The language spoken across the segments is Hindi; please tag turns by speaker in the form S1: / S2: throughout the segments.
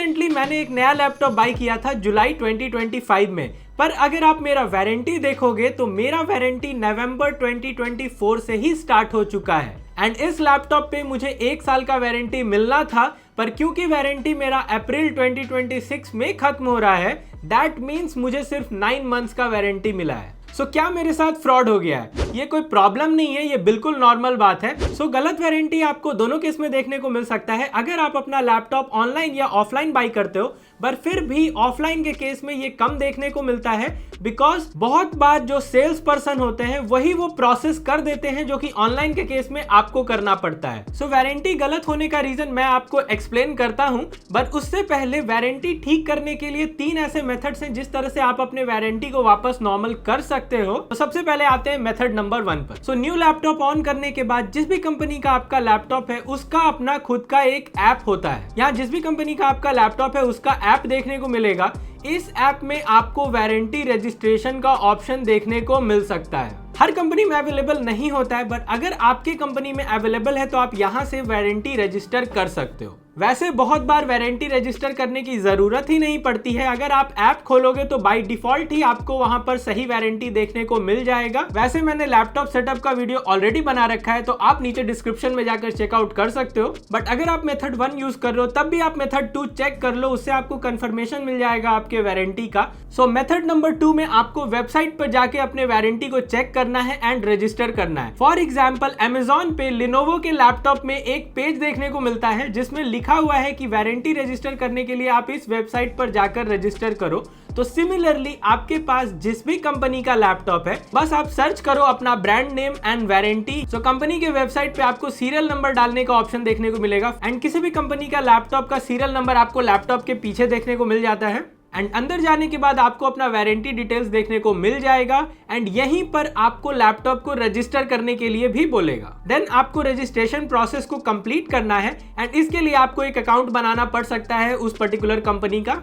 S1: रिसेंटली मैंने एक नया लैपटॉप बाय किया था जुलाई 2025 में, पर अगर आप मेरा वारंटी देखोगे तो मेरा वारंटी नवंबर 2024 से ही स्टार्ट हो चुका है। एंड इस लैपटॉप पे मुझे 1 साल का वारंटी मिलना था, पर क्योंकि वारंटी मेरा अप्रैल 2026 में खत्म हो रहा है, दैट मीन्स मुझे सिर्फ 9 मंथ्स का वारंटी मिला है। सो क्या मेरे साथ फ्रॉड हो गया है? ये कोई प्रॉब्लम नहीं है, ये बिल्कुल नॉर्मल बात है। सो गलत वारंटी आपको दोनों केस में देखने को मिल सकता है अगर आप अपना लैपटॉप ऑनलाइन या ऑफलाइन बाई करते हो, पर फिर भी ऑफलाइन के केस में ये कम देखने को मिलता है बिकॉज बहुत बार जो सेल्स पर्सन होते हैं वही वो प्रोसेस कर देते हैं जो कि ऑनलाइन के केस में आपको करना पड़ता है। सो वारंटी गलत होने का रीजन मैं आपको एक्सप्लेन करता हूं, बट उससे पहले वारंटी ठीक करने के लिए 3 ऐसे मेथड्स हैं जिस तरह से आप अपने वारंटी को वापस नॉर्मल कर सकते हो। तो सबसे पहले आते हैं मेथड नंबर 1 पर। सो न्यू लैपटॉप ऑन करने के बाद जिस भी कंपनी का आपका लैपटॉप है उसका अपना खुद का एक ऐप होता है। यहाँ जिस भी कंपनी का आपका लैपटॉप है उसका ऐप देखने को मिलेगा। इस ऐप में आपको वारंटी रजिस्ट्रेशन का ऑप्शन देखने को मिल सकता है। हर कंपनी में अवेलेबल नहीं होता है, बट अगर आपके कंपनी में अवेलेबल है तो आप यहाँ से वारंटी रजिस्टर कर सकते हो। वैसे बहुत बार वारंटी रजिस्टर करने की जरूरत ही नहीं पड़ती है। अगर आप ऐप खोलोगे तो बाय डिफॉल्ट ही आपको वहां पर सही वारंटी देखने को मिल जाएगा। वैसे मैंने लैपटॉप सेटअप का वीडियो ऑलरेडी बना रखा है, तो आप नीचे डिस्क्रिप्शन में जाकर चेकआउट कर सकते हो। बट अगर आप मेथड 1 यूज कर रहे हो तब भी आप मेथड 2 चेक कर लो, उससे आपको कंफर्मेशन मिल जाएगा आपके वारंटी का। सो मेथड नंबर 2 में आपको वेबसाइट पर जाके अपने वारंटी को चेक करना है एंड रजिस्टर करना है। फॉर एग्जाम्पल अमेजॉन पे लिनोवो के लैपटॉप में एक पेज देखने को मिलता है जिसमें लिखा हुआ है कि वारंटी रजिस्टर करने के लिए आप इस वेबसाइट पर जाकर रजिस्टर करो। तो सिमिलरली आपके पास जिस भी कंपनी का लैपटॉप है बस आप सर्च करो अपना brand name and warranty. So company के वेबसाइट पे आपको सीरियल नंबर डालने का ऑप्शन देखने को मिलेगा एंड किसी भी कंपनी का लैपटॉप का सीरियल नंबर आपको लैपटॉप के पीछे देखने को मिल जाता है। एंड अंदर जाने के बाद आपको अपना वारंटी डिटेल्स देखने को मिल जाएगा एंड यहीं पर आपको लैपटॉप को रजिस्टर करने के लिए भी बोलेगा। देन आपको रजिस्ट्रेशन प्रोसेस को कंप्लीट करना है एंड इसके लिए आपको एक अकाउंट बनाना पड़ सकता है उस पर्टिकुलर कंपनी का।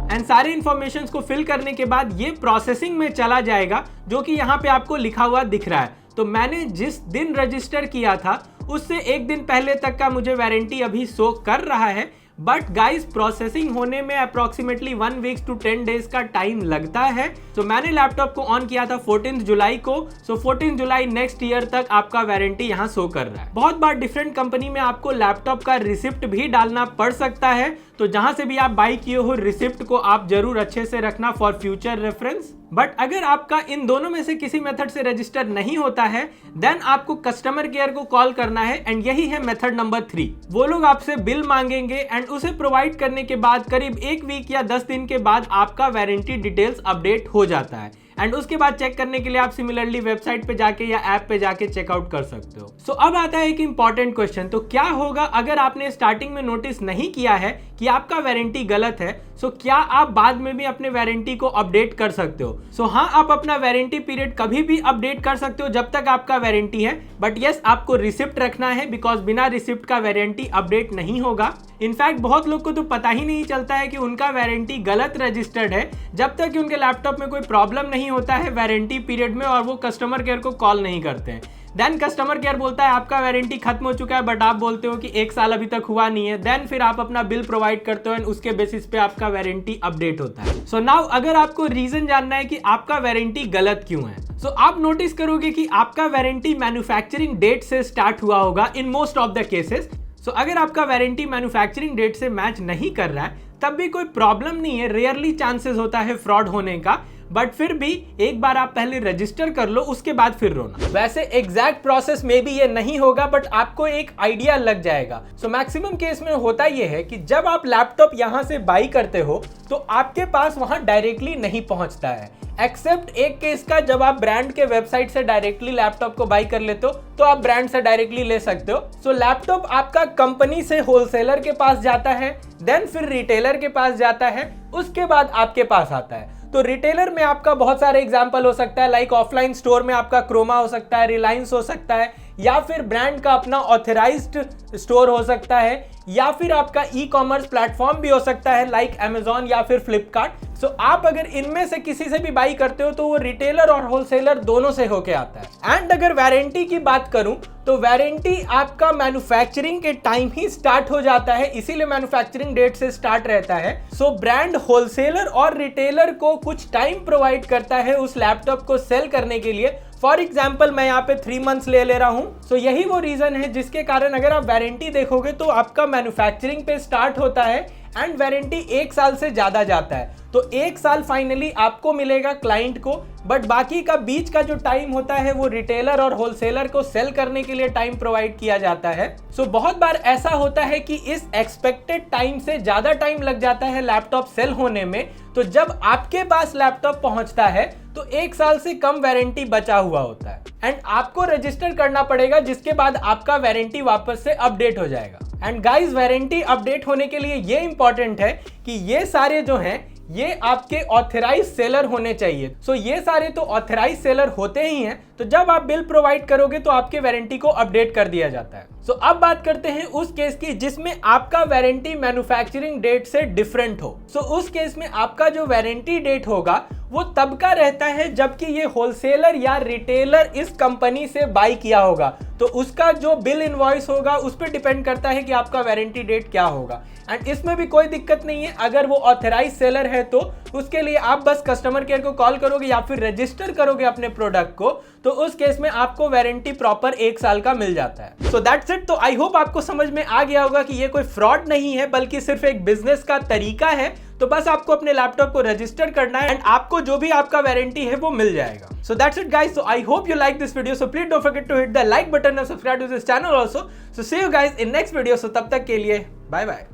S1: एंड सारे इंफॉर्मेशन को फिल करने के बाद ये प्रोसेसिंग में चला जाएगा, जो कि यहाँ पे आपको लिखा हुआ दिख रहा है। तो मैंने जिस दिन रजिस्टर किया था उससे 1 दिन पहले तक का मुझे वारंटी अभी शो कर रहा है, बट गाइस प्रोसेसिंग होने में अप्रोक्सीमेटली 1 वीक टू 10 डेज का टाइम लगता है। तो मैंने लैपटॉप को ऑन किया था 14 जुलाई को। सो 14 जुलाई नेक्स्ट ईयर तक आपका वारंटी यहाँ शो कर रहा है। बहुत बार डिफरेंट कंपनी में आपको लैपटॉप का रिसिप्ट भी डालना पड़ सकता है, तो जहां से भी आप बाई किए हो रिसिप्ट को आप जरूर अच्छे से रखना फॉर फ्यूचर रेफरेंस। बट अगर आपका इन दोनों में से किसी मेथड से रजिस्टर नहीं होता है देन आपको कस्टमर केयर को कॉल करना है एंड यही है मेथड नंबर 3। वो लोग आपसे बिल मांगेंगे एंड उसे प्रोवाइड करने के बाद करीब 1 वीक या 10 दिन के बाद आपका वारंटी डिटेल्स अपडेट हो जाता है एंड उसके बाद चेक करने के लिए आप सिमिलरली वेबसाइट पे जाके या ऐप पे जाके चेकआउट कर सकते हो। सो अब आता है एक इंपॉर्टेंट क्वेश्चन, तो क्या होगा अगर आपने स्टार्टिंग में नोटिस नहीं किया है कि आपका वारंटी गलत है? सो क्या आप बाद में भी अपने वारंटी को अपडेट कर सकते हो? सो हाँ, आप अपना वारंटी पीरियड कभी भी अपडेट कर सकते हो जब तक आपका वारंटी है, बट यस आपको रिसिप्ट रखना है बिकॉज बिना रिसिप्ट का वारंटी अपडेट नहीं होगा। इनफैक्ट बहुत लोग को तो पता ही नहीं चलता है कि उनका वारंटी गलत रजिस्टर्ड है जब तक कि उनके लैपटॉप में कोई प्रॉब्लम नहीं होता है वारंटी पीरियड में और वो कस्टमर केयर को कॉल नहीं करते हैं। देन कस्टमर केयर बोलता है आपका वारंटी खत्म हो चुका है, बट आप बोलते हो कि 1 साल अभी तक हुआ नहीं है। देन फिर आप अपना बिल प्रोवाइड करते हो एंड उसके बेसिस पे आपका वारंटी अपडेट होता है। सो नाउ अगर आपको रीजन जानना है कि आपका वारंटी गलत क्यों है, सो आप नोटिस करोगे कि आपका वारंटी मैन्युफैक्चरिंग डेट से स्टार्ट हुआ होगा in most of the cases. So अगर आपका वारंटी मैन्युफैक्चरिंग डेट से मैच नहीं कर रहा है तब भी कोई प्रॉब्लम नहीं है, रेयरली चांसेस होता है फ्रॉड होने का, बट फिर भी एक बार आप पहले रजिस्टर कर लो उसके बाद फिर रोना। वैसे एग्जैक्ट प्रोसेस में भी ये नहीं होगा बट आपको एक आइडिया लग जाएगा। सो मैक्सिमम केस में होता ये है कि जब आप लैपटॉप यहाँ से बाई करते हो तो आपके पास वहां डायरेक्टली नहीं पहुंचता है, एक्सेप्ट एक केस का जब आप ब्रांड के वेबसाइट से डायरेक्टली लैपटॉप को बाई कर लेते हो तो आप ब्रांड से डायरेक्टली ले सकते हो। सो लैपटॉप आपका कंपनी से होलसेलर के पास जाता है, देन फिर रिटेलर के पास जाता है, उसके बाद आपके पास आता है। तो रिटेलर में आपका बहुत सारे एग्जांपल हो सकता है, लाइक ऑफलाइन स्टोर में आपका क्रोमा हो सकता है, रिलायंस हो सकता है, या फिर ब्रांड का अपना ऑथराइज्ड स्टोर हो सकता है, या फिर आपका ई कॉमर्स प्लेटफॉर्म भी हो सकता है लाइक अमेजॉन या फिर फ्लिपकार्ट। सो आप अगर इनमें से किसी से भी बाई करते हो तो वो रिटेलर और होलसेलर दोनों से होके आता है। एंड अगर वारंटी की बात करूं तो वारंटी आपका मैन्युफैक्चरिंग के टाइम ही स्टार्ट हो जाता है, इसीलिए मैन्युफैक्चरिंग डेट से स्टार्ट रहता है। सो ब्रांड होलसेलर और रिटेलर को कुछ टाइम प्रोवाइड करता है उस लैपटॉप को सेल करने के लिए। फॉर एग्जाम्पल मैं यहाँ पे 3 मंथ्स ले रहा हूँ। सो यही वो रीजन है जिसके कारण अगर आप वारंटी देखोगे तो आपका मैन्युफैक्चरिंग पे स्टार्ट होता है एंड वारंटी 1 साल से ज्यादा जाता है। तो 1 साल फाइनली आपको मिलेगा क्लाइंट को, बट बाकी का बीच का जो टाइम होता है वो रिटेलर और होलसेलर को सेल करने के लिए टाइम प्रोवाइड किया जाता है। सो बहुत बार ऐसा होता है कि इस एक्सपेक्टेड टाइम से ज्यादा टाइम लग जाता है लैपटॉप सेल होने में। तो जब आपके पास लैपटॉप पहुंचता है तो 1 साल से कम वारंटी बचा हुआ होता है एंड आपको रजिस्टर करना पड़ेगा, जिसके बाद आपका वारंटी वापस से अपडेट हो जाएगा। एंड गाइस, वारंटी अपडेट होने के लिए ये इंपॉर्टेंट है कि ये सारे जो हैं ये आपके ऑथराइज सेलर होने चाहिए। सो ये सारे तो ऑथराइज सेलर होते ही हैं, तो जब आप बिल प्रोवाइड करोगे तो आपके वारंटी को अपडेट कर दिया जाता है। सो अब बात करते हैं उस केस की जिसमें आपका वारंटी मैन्युफैक्चरिंग डेट से डिफरेंट हो। सो उस केस में आपका जो वारंटी डेट होगा वो तब का रहता है जबकि ये होलसेलर या रिटेलर इस कंपनी से बाई किया होगा, तो उसका जो बिल इनवॉइस होगा उस पर डिपेंड करता है कि आपका वारंटी डेट क्या होगा। एंड इसमें भी कोई दिक्कत नहीं है, अगर वो ऑथराइज सेलर है तो उसके लिए आप बस कस्टमर केयर को कॉल करोगे या फिर रजिस्टर करोगे अपने प्रोडक्ट को, तो उस केस में आपको वारंटी प्रॉपर 1 साल का मिल जाता है। सो दैट्स इट। तो आई होप आपको समझ में आ गया होगा कि ये कोई फ्रॉड नहीं है बल्कि सिर्फ एक बिजनेस का तरीका है। तो बस आपको अपने लैपटॉप को रजिस्टर करना है एंड आपको जो भी आपका वारंटी है वो मिल जाएगा। So that's it guys. So I hope you like this video. So please don't forget to hit the like button and subscribe to this channel also. So see you guys in next video. So तब तक के लिए बाय बाय।